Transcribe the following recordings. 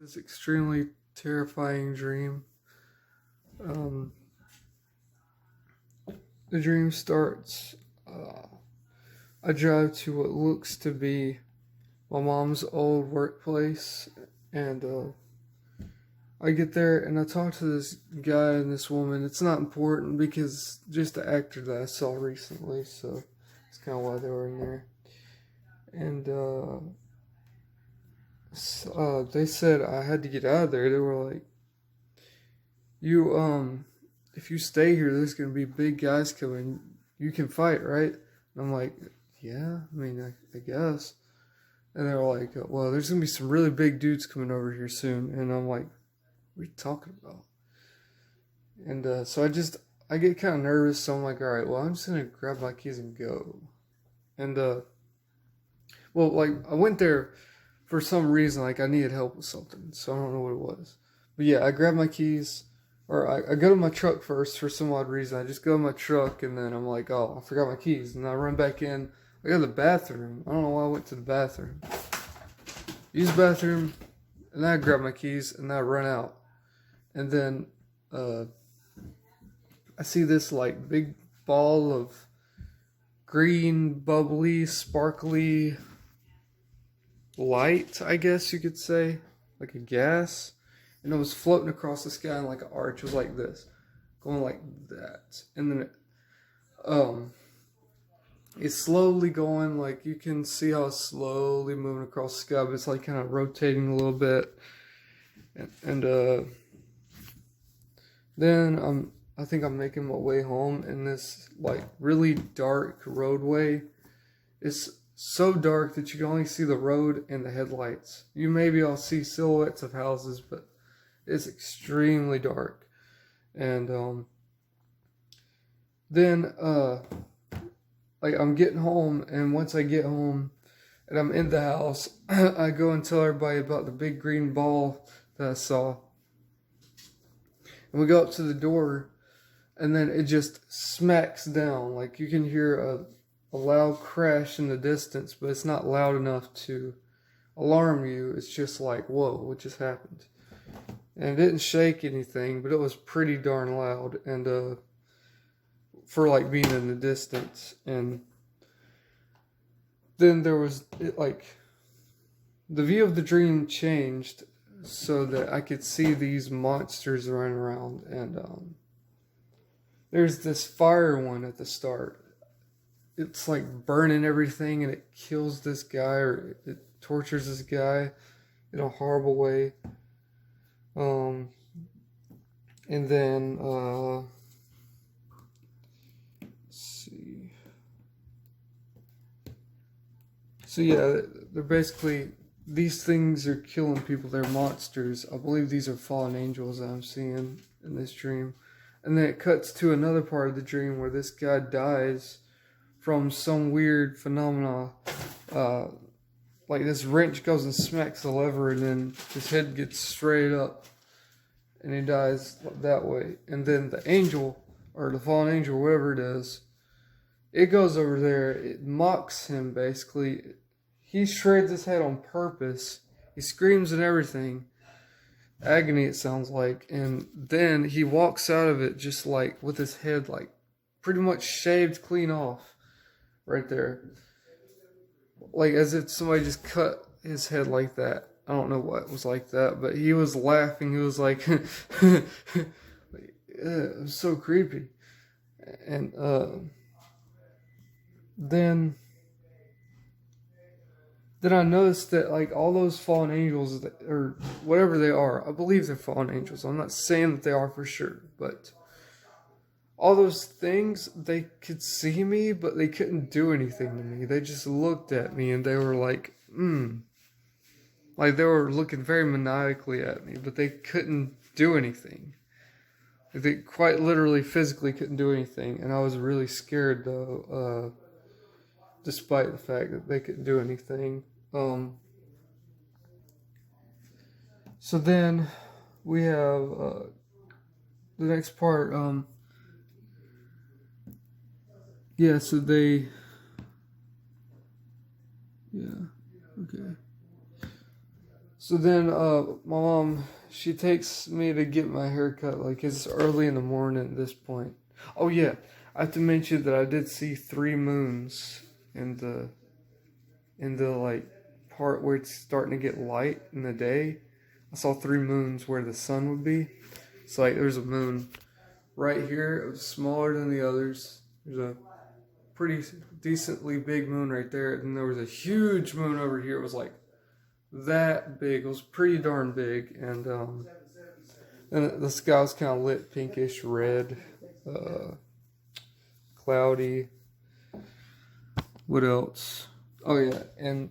This extremely terrifying dream. Um, the dream starts. Uh, I drive to what looks to be my mom's old workplace, and I get there and I talk to this guy and this woman. It's not important because just the actor that I saw recently, so it's kind of why they were in there. And they said I had to get out of there. They were like, "You if you stay here, there's gonna be big guys coming. You can fight, right?" And I'm like, "Yeah, I mean, I guess." And they're like, "Well, there's gonna be some really big dudes coming over here soon." And I'm like, "What are you talking about?" And so I get kind of nervous. So I'm like, "All right, well, I'm just gonna grab my keys and go." And well, like I went there for some reason, like I needed help with something, so I don't know what it was. But yeah, I grabbed my keys, or I go to my truck first for some odd reason. I just go to my truck, and then I'm like, oh, I forgot my keys, and I run back in. I go to the bathroom. I don't know why I went to the bathroom. Use the bathroom, and then I grab my keys, and then I run out. And then uh, I see this like big ball of green, bubbly, sparkly light, I guess you could say, like a gas, and it was floating across the sky in like an arch. It was like this, going like that, and then um, it's slowly going. Like you can see how it's slowly moving across the sky, but it's like kind of rotating a little bit, and then I think I'm making my way home in this like really dark roadway. It's so dark that you can only see the road and the headlights. You maybe all see silhouettes of houses, but it's extremely dark. And then like I'm getting home, and once I get home and I'm in the house, I go and tell everybody about the big green ball that I saw. And we go up to the door, and then it just smacks down. Like you can hear a loud crash in the distance, but it's not loud enough to alarm you. It's just like, whoa, what just happened? And it didn't shake anything, but it was pretty darn loud. And for like being in the distance. And then there was it, like the view of the dream changed so that I could see these monsters running around. And there's this fire one at the start. It's like burning everything, and it kills this guy, or it tortures this guy in a horrible way. Um, and then let's see. So yeah, they're basically these things are killing people. They're monsters. I believe these are fallen angels that I'm seeing in this dream. And then it cuts to another part of the dream where this guy dies from some weird phenomena. Uh, like this wrench goes and smacks the lever, and then his head gets straight up, and he dies that way. And then the angel, or the fallen angel, whatever it is, it goes over there. It mocks him basically. He shreds his head on purpose. He screams and everything. Agony, it sounds like. And then he walks out of it just like with his head like pretty much shaved clean off right there. Like as if somebody just cut his head like that. I don't know what was like that, but he was laughing. He was like, it was so creepy. And then then I noticed that like all those fallen angels or whatever they are, I believe they're fallen angels. I'm not saying that they are for sure, but all those things, they could see me, but they couldn't do anything to me. They just looked at me and they were like, like they were looking very maniacally at me, but they couldn't do anything. Like, they quite literally physically couldn't do anything, and I was really scared though, despite the fact that they couldn't do anything. So then we have the next part. Yeah, so they. Yeah, okay. So then, my mom, she takes me to get my hair cut. Like, it's early in the morning at this point. Oh, yeah. I have to mention that I did see 3 moons in the like, part where it's starting to get light in the day. I saw 3 moons where the sun would be. So, like, there's a moon right here. It was smaller than the others. There's a pretty decently big moon right there. And there was a huge moon over here. It was like that big. It was pretty darn big. And the sky was kind of lit pinkish red, cloudy. What else? Oh yeah, and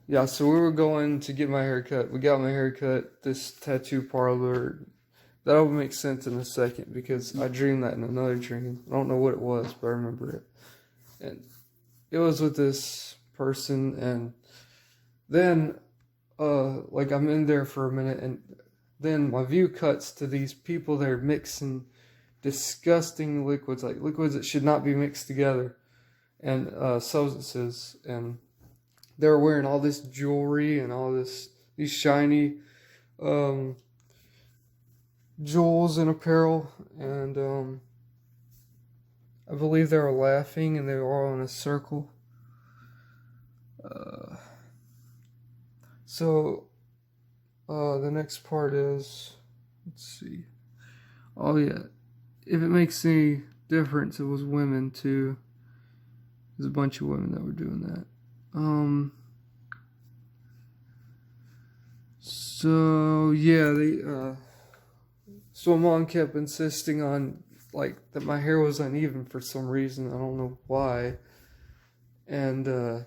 yeah, so we were going to get my hair cut. We got my hair cut, this tattoo parlor. That'll make sense in a second because I dreamed that in another dream. I don't know what it was, but I remember it. And it was with this person, and then like I'm in there for a minute, and then my view cuts to these people that are mixing disgusting liquids, like liquids that should not be mixed together, and substances, and they were wearing all this jewelry and all these shiny jewels and apparel, and I believe they were laughing, and they were all in a circle. The next part is, let's see. Oh yeah, if it makes any difference, it was women too. There's a bunch of women that were doing that. So yeah, so mom kept insisting on like that my hair was uneven for some reason. I don't know why. And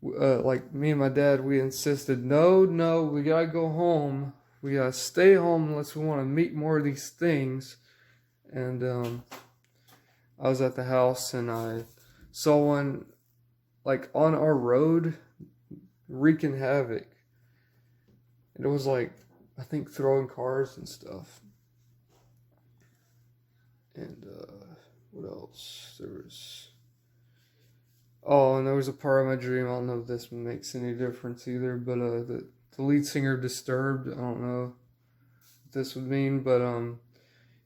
like me and my dad, we insisted, no, we gotta go home. We gotta stay home unless we want to meet more of these things. And I was at the house and I saw one like on our road wreaking havoc. And it was like, I think throwing cars and stuff. And what else? And there was a part of my dream, I don't know if this makes any difference either, but the lead singer of Disturbed, I don't know what this would mean, but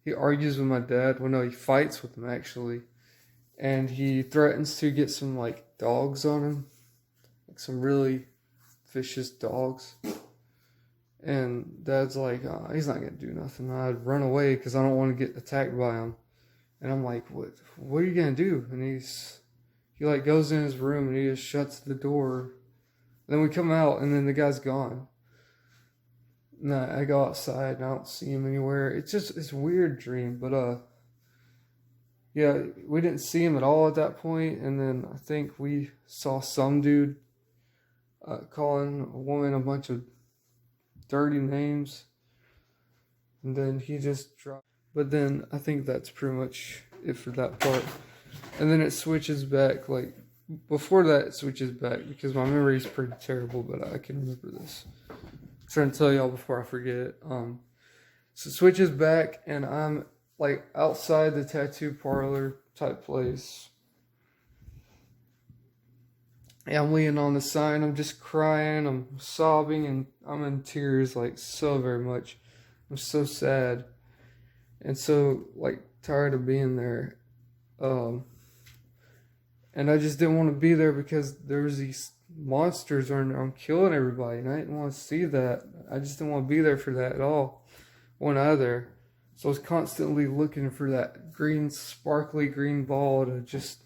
he argues with my dad. Well, no, he fights with him actually, and he threatens to get some like dogs on him, like some really vicious dogs. And Dad's like, oh, he's not gonna do nothing. I'd run away because I don't want to get attacked by him. And I'm like, what are you gonna do? And he like goes in his room and he just shuts the door. Then we come out and then the guy's gone. And I go outside and I don't see him anywhere. It's a weird dream, but yeah, we didn't see him at all at that point. And then I think we saw some dude calling a woman a bunch of dirty names. And then he just dropped. But then I think that's pretty much it for that part. And then it switches back, like, before that it switches back, because my memory is pretty terrible, but I can remember this. I'm trying to tell y'all before I forget. So it switches back, and I'm, like, outside the tattoo parlor type place. And I'm leaning on the sign, I'm just crying, I'm sobbing, and I'm in tears, like, so very much. I'm so sad. And so, like, tired of being there. And I just didn't want to be there because there was these monsters around killing everybody, and I didn't want to see that. I just didn't want to be there for that at all. One either. So I was constantly looking for that green, sparkly green ball to just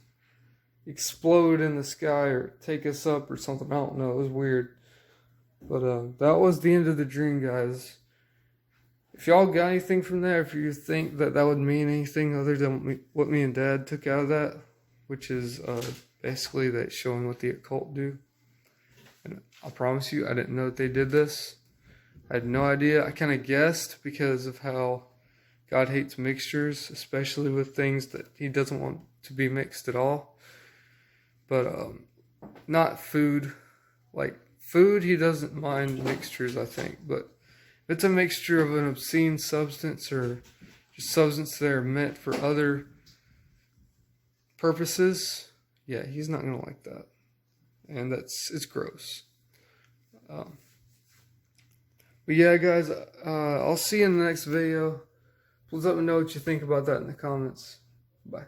explode in the sky or take us up or something. I don't know. It was weird. But that was the end of the dream, guys. If y'all got anything from that, if you think that would mean anything other than what me and Dad took out of that, which is basically that showing what the occult do. And I promise you, I didn't know that they did this. I had no idea. I kind of guessed because of how God hates mixtures, especially with things that he doesn't want to be mixed at all. But not food. Like food, he doesn't mind mixtures, I think. But if it's a mixture of an obscene substance or just substance that are meant for other purposes, yeah, he's not gonna like that, and it's gross. But yeah, guys, I'll see you in the next video. Please let me know what you think about that in the comments. Bye.